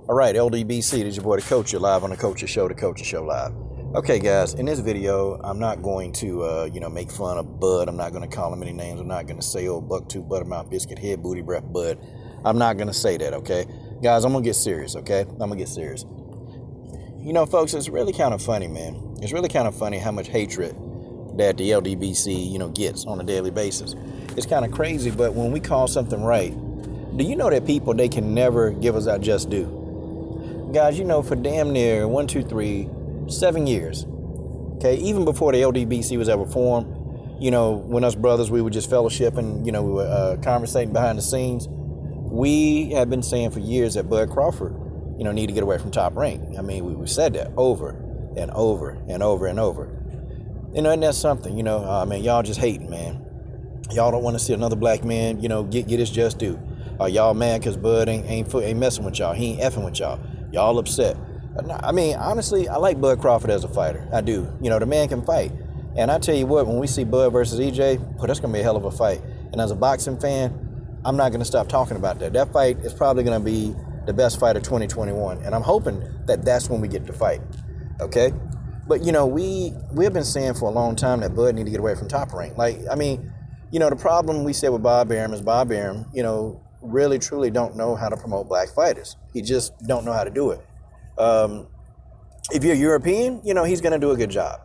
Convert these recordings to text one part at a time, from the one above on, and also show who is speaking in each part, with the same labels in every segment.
Speaker 1: All right, LDBC, this is your boy, the Coach. You're live on the Coach Show, the Coach Show Live. Okay, guys, in this video, I'm not going to, make fun of Bud. I'm not going to call him any names. I'm not going to say, oh, buck tooth, buttermouth, biscuit head, booty breath, Bud. I'm not going to say that, okay? Guys, I'm going to get serious, okay? I'm going to get serious. You know, folks, it's really kind of funny, man. It's really kind of funny how much hatred that the LDBC, gets on a daily basis. It's kind of crazy, but when we call something right, do you know that people, they can never give us our just due? Guys, for damn near 7 years, okay, even before the LDBC was ever formed, when us brothers, we were just fellowshipping, we were conversating behind the scenes, we have been saying for years that Bud Crawford, need to get away from Top Rank. I mean, we said that over and over and over and over. And that's something, y'all just hating, man. Y'all don't want to see another black man, get his just due. Y'all mad because Bud ain't messing with y'all. He ain't effing with y'all. Y'all upset. I mean, honestly, I like Bud Crawford as a fighter. I do. The man can fight. And I tell you what, when we see Bud versus EJ, that's going to be a hell of a fight. And as a boxing fan, I'm not going to stop talking about that. That fight is probably going to be the best fight of 2021. And I'm hoping that that's when we get the fight. Okay? But, we've been saying for a long time that Bud need to get away from Top Rank. The problem we said with Bob Arum is Bob Arum, really truly don't know how to promote black fighters. He just don't know how to do it. If you're European, he's going to do a good job.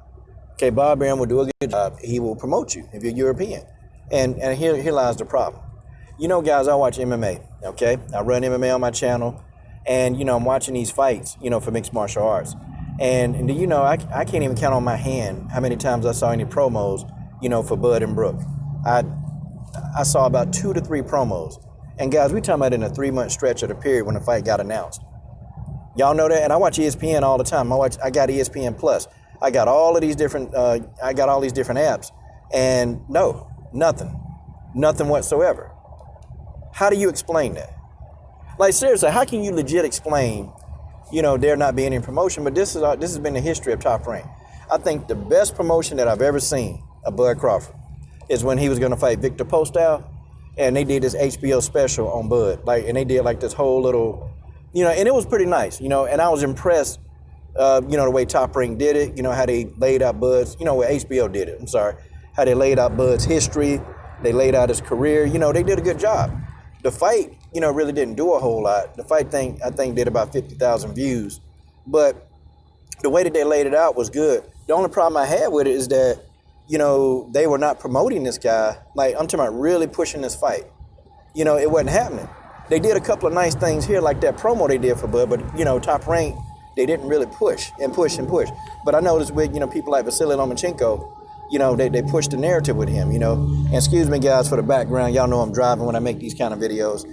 Speaker 1: Okay, Bob Arum will do a good job. He will promote you if you're European. And here lies the problem. Guys, I watch MMA, okay? I run MMA on my channel. And, I'm watching these fights, for mixed martial arts. And I can't even count on my hand how many times I saw any promos, for Bud and Brooke. I saw about 2 to 3 promos. And guys, we talking about in a 3-month stretch of the period when the fight got announced. Y'all know that? And I watch ESPN all the time. I got ESPN Plus. I got all of these different, apps. And no, nothing whatsoever. How do you explain that? Like, seriously, how can you legit explain, there not being any promotion? But this has been the history of Top Rank. I think the best promotion that I've ever seen of Bud Crawford is when he was going to fight Victor Postol. And they did this HBO special on Bud, and they did this whole little, and it was pretty nice, and I was impressed, the way Top Rank did it, how they laid out Bud's, where HBO did it, I'm sorry, how they laid out Bud's history, they laid out his career, they did a good job. The fight, really didn't do a whole lot. The fight thing, I think, did about 50,000 views, but the way that they laid it out was good. The only problem I had with it is that, they were not promoting this guy. I'm talking about really pushing this fight. It wasn't happening. They did a couple of nice things here, like that promo they did for Bud, but, Top Rank, they didn't really push. But I noticed with, people like Vasily Lomachenko, they pushed the narrative with him, And excuse me, guys, for the background. Y'all know I'm driving when I make these kind of videos.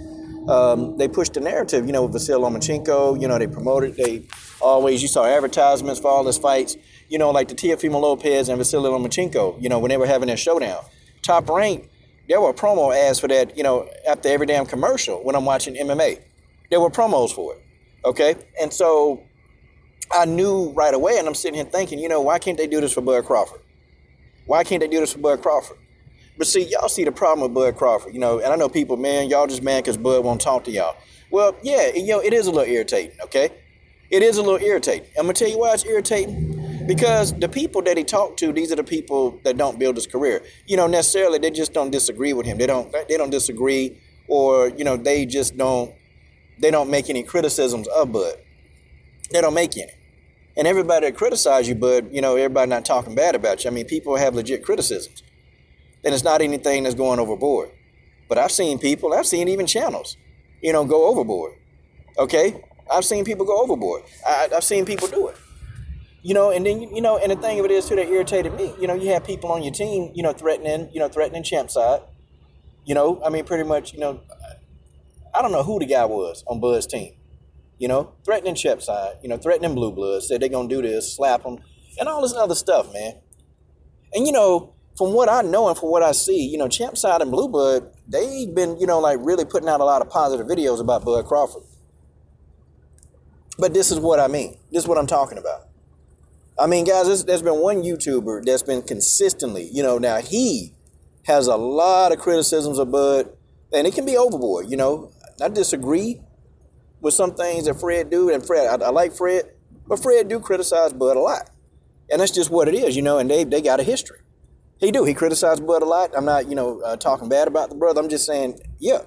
Speaker 1: They pushed the narrative, with Vasily Lomachenko. They promoted, you saw advertisements for all his fights. Like the Teofimo Lopez and Vasily Lomachenko, when they were having their showdown. Top Rank, there were promo ads for that, after every damn commercial when I'm watching MMA. There were promos for it, okay? And so I knew right away, and I'm sitting here thinking, why can't they do this for Bud Crawford? Why can't they do this for Bud Crawford? But see, y'all see the problem with Bud Crawford, and I know people, man, y'all just mad because Bud won't talk to y'all. Well, yeah, it is a little irritating, okay? It is a little irritating. I'm going to tell you why it's irritating. Because the people that he talked to, these are the people that don't build his career. Necessarily, they just don't disagree with him. They don't disagree, or, they don't make any criticisms of Bud. They don't make any. And everybody that criticize you, Bud, everybody not talking bad about you. I mean, people have legit criticisms. And it's not anything that's going overboard. But I've seen even channels, go overboard. Okay? I've seen people go overboard. I've seen people do it. And then, and the thing of it is, too, that irritated me. You have people on your team, threatening champ side. Pretty much, I don't know who the guy was on Bud's team. Threatening champ side, threatening blue bloods, said they're going to do this, slap them, and all this other stuff, man. And, from what I know and from what I see, champ side and blue blood, they've been, really putting out a lot of positive videos about Bud Crawford. But this is what I mean. This is what I'm talking about. I mean, guys, there's been one YouTuber that's been consistently, now he has a lot of criticisms of Bud, and it can be overboard, I disagree, with some things that Fred do. And Fred, I like Fred, but Fred do criticize Bud a lot. And that's just what it is, and they got a history. He do. He criticized Bud a lot. I'm not, talking bad about the brother. I'm just saying, yeah.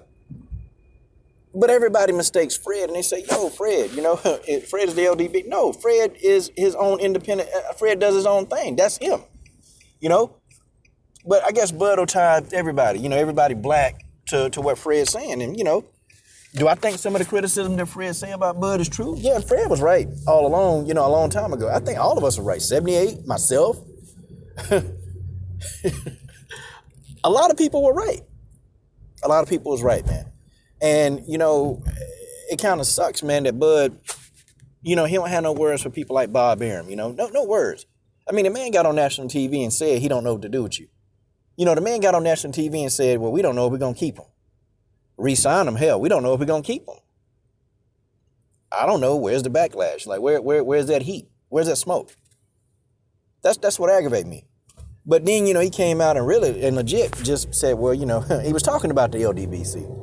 Speaker 1: But everybody mistakes Fred, and they say, yo, Fred, Fred is the LDB. No, Fred is his own independent. Fred does his own thing. That's him, But I guess Bud will tie everybody, everybody black to what Fred's saying. And, do I think some of the criticism that Fred's saying about Bud is true? Yeah, Fred was right all along, a long time ago. I think all of us are right. 78, myself. A lot of people were right. A lot of people was right, man. And, it kind of sucks, man, that Bud, he don't have no words for people like Bob Arum, no words. I mean, the man got on national TV and said he don't know what to do with you. The man got on national TV and said, well, we don't know if we're going to keep him. Re-sign him, hell, we don't know if we're going to keep him. I don't know, where's the backlash? Like, where's that heat? Where's that smoke? That's what aggravates me. But then, he came out and really and legit just said, well, he was talking about the LDBC.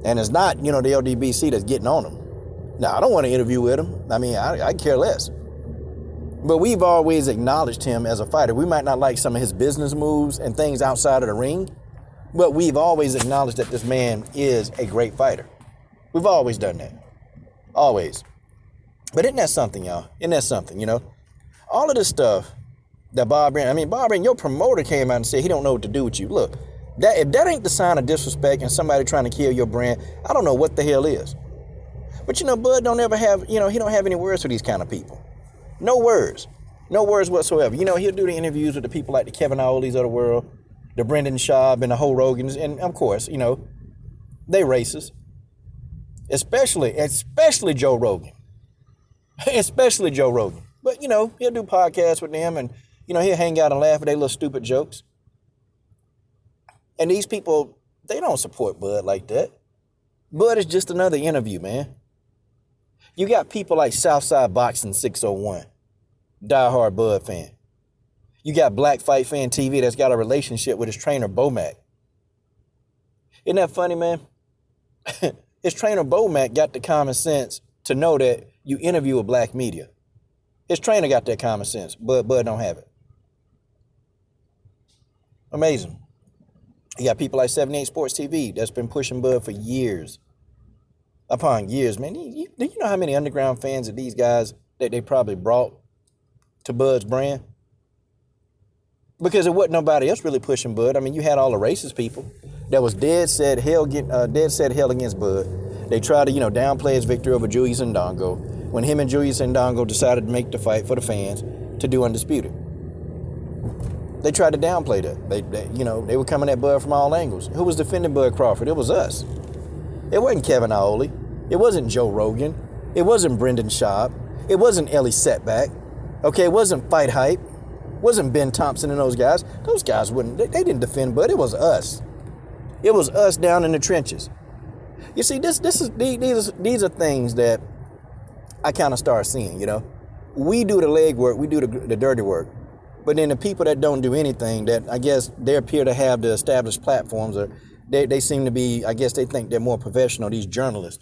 Speaker 1: And it's not, the LDBC that's getting on him. Now, I don't want to interview with him. I mean, I care less. But we've always acknowledged him as a fighter. We might not like some of his business moves and things outside of the ring, but we've always acknowledged that this man is a great fighter. We've always done that. Always. But isn't that something, y'all? Isn't that something, All of this stuff that Bob Arum, your promoter came out and said he don't know what to do with you. Look, if that ain't the sign of disrespect and somebody trying to kill your brand, I don't know what the hell is. But, Bud don't ever have, he don't have any words for these kind of people. No words. No words whatsoever. He'll do the interviews with the people like the Kevin Iolis of the world, the Brendan Schaub and the whole Rogans. And, of course, they racist. Especially Joe Rogan. Especially Joe Rogan. But, he'll do podcasts with them and, he'll hang out and laugh at their little stupid jokes. And these people, they don't support Bud like that. Bud is just another interview, man. You got people like Southside Boxing 601, diehard Bud fan. You got Black Fight Fan TV that's got a relationship with his trainer, Bomac. Isn't that funny, man? His trainer, Bomac, got the common sense to know that you interview a black media. His trainer got that common sense, but Bud don't have it. Amazing. You got people like 78 Sports TV that's been pushing Bud for years upon years, man. Do you know how many underground fans of these guys that they probably brought to Bud's brand? Because it wasn't nobody else really pushing Bud. I mean, you had all the racist people that was dead set hell against Bud. They tried to, downplay his victory over Julius Ndongo when him and Julius Ndongo decided to make the fight for the fans to do Undisputed. They tried to downplay that. They were coming at Bud from all angles. Who was defending Bud Crawford? It was us. It wasn't Kevin Ioli. It wasn't Joe Rogan. It wasn't Brendan Schaub. It wasn't Ellie Setback. Okay, it wasn't Fight Hype. It wasn't Ben Thompson and those guys. Those guys they didn't defend Bud. It was us. It was us down in the trenches. You see, these are things that I kind of start seeing, We do the legwork. We do the dirty work. But then the people that don't do anything, that I guess they appear to have the established platforms, or they seem to be, I guess they think they're more professional, these journalists.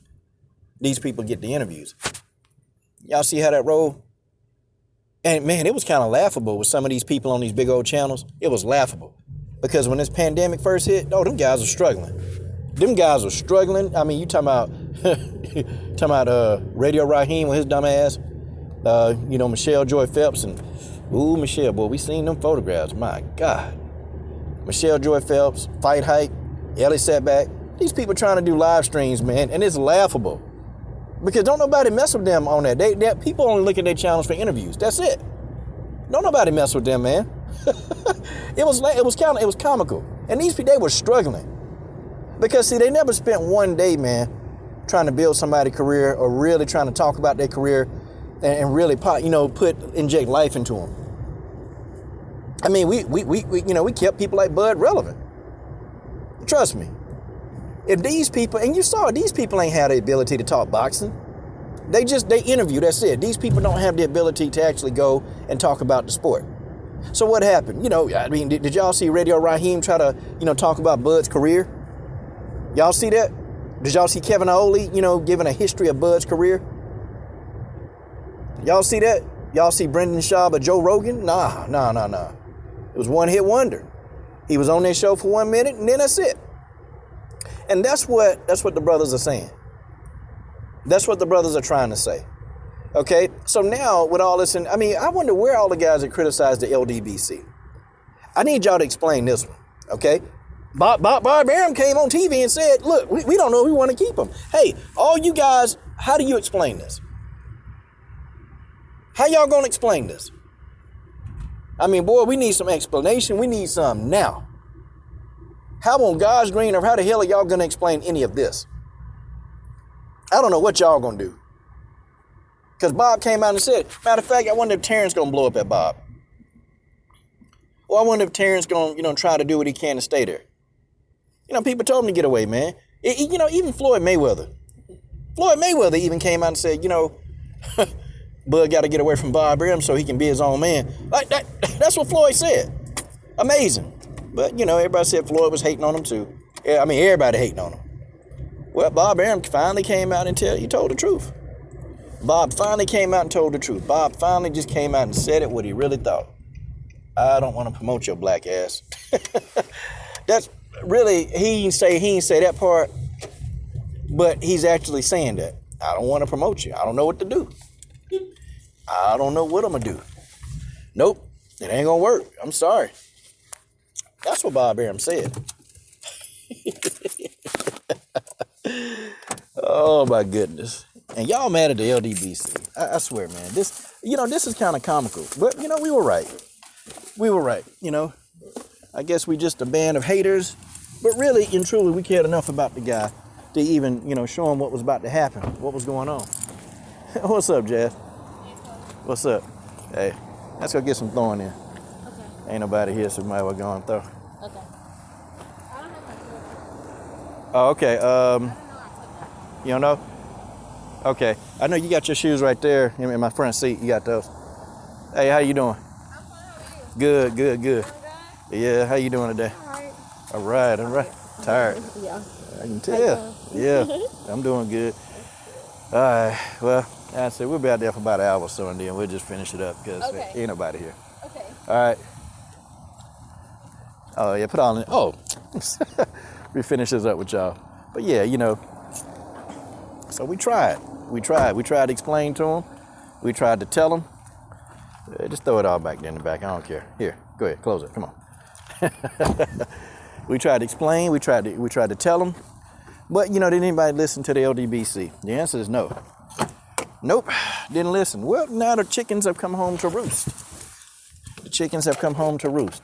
Speaker 1: These people get the interviews. Y'all see how that roll? And man, it was kind of laughable with some of these people on these big old channels. It was laughable. Because when this pandemic first hit, them guys were struggling. Them guys were struggling. I mean, you talking about Radio Raheem with his dumb ass, Michelle Joy Phelps and ooh, Michelle, boy, we seen them photographs. My God. Michelle Joy Phelps, Fight Hype, Ellie Setback. These people trying to do live streams, man, and it's laughable. Because don't nobody mess with them on that. They people only look at their channels for interviews. That's it. Don't nobody mess with them, man. It was comical. And these people, they were struggling. Because, see, they never spent one day, man, trying to build somebody's career or really trying to talk about their career and really inject life into them. I mean, we kept people like Bud relevant. Trust me. If these people, and you saw these people ain't had the ability to talk boxing. They interview, that's it. These people don't have the ability to actually go and talk about the sport. So what happened? Did y'all see Radio Raheem try to, talk about Bud's career? Y'all see that? Did y'all see Kevin Oley, giving a history of Bud's career? Y'all see that? Y'all see Brendan Schaub or Joe Rogan? Nah. It was one hit wonder. He was on that show for 1 minute and then that's it. And that's what the brothers are saying. That's what the brothers are trying to say. Okay? So now with all this, I wonder where all the guys that criticize the LDBC. I need y'all to explain this one. Okay? Bob Arum came on TV and said, look, we don't know if we want to keep him. Hey, all you guys, how do you explain this? How y'all gonna explain this? Boy, we need some explanation. We need some now. How on God's green earth, how the hell are y'all gonna explain any of this? I don't know what y'all gonna do. Because Bob came out and said, matter of fact, I wonder if Terence gonna blow up at Bob. Or I wonder if Terence gonna, try to do what he can to stay there. People told him to get away, man. Even Floyd Mayweather even came out and said, Bud got to get away from Bob Arum so he can be his own man. Like that's what Floyd said. Amazing. But, everybody said Floyd was hating on him too. Yeah, everybody hating on him. Well, Bob Arum finally came out and he told the truth. Bob finally came out and told the truth. Bob finally just came out and said it what he really thought. I don't want to promote your black ass. That's really, he didn't say that part, but he's actually saying that. I don't want to promote you. I don't know what to do. I don't know what I'm going to do. Nope, it ain't going to work. I'm sorry. That's what Bob Arum said. Oh, my goodness. And y'all mad at the LDBC. I swear, man. This is kind of comical. But, we were right. We were right, I guess we just a band of haters. But really and truly, we cared enough about the guy to even, show him what was about to happen, what was going on. What's up, Jazz? What's up? Hey, let's go get some throwing in. Okay. Ain't nobody here, so we might as well go and throw. Okay. I don't have my shoes. Oh, okay. I don't know. You don't know? Okay. I know you got your shoes right there in my front seat. You got those. Hey, how you doing? I'm fine. How are you? Good. Yeah, how you doing today? All right. Tired. Yeah. I can tell. Yeah, I'm doing good. All right. Well, I said we'll be out there for about an hour or so, and then we'll just finish it up because ain't nobody here. Okay. All right. Oh yeah, put on it. Oh, we finish this up with y'all. But yeah, So we tried. We tried to explain to them. We tried to tell them. Just throw it all back there in the back. I don't care. Here, go ahead, close it. Come on. We tried to explain. We tried to tell them. But did anybody listen to the LDBC? The answer is no. Nope, didn't listen. Well, now the chickens have come home to roost. The chickens have come home to roost.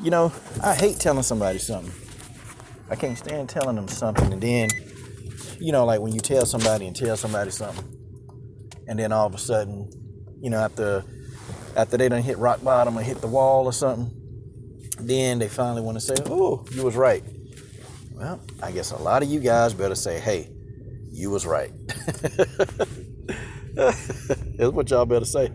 Speaker 1: I hate telling somebody something. I can't stand telling them something, and then, like when you tell somebody something, and then all of a sudden, after they done hit rock bottom or hit the wall or something, then they finally want to say, oh, you was right. Well, I guess a lot of you guys better say, hey, you was right. That's what y'all better say.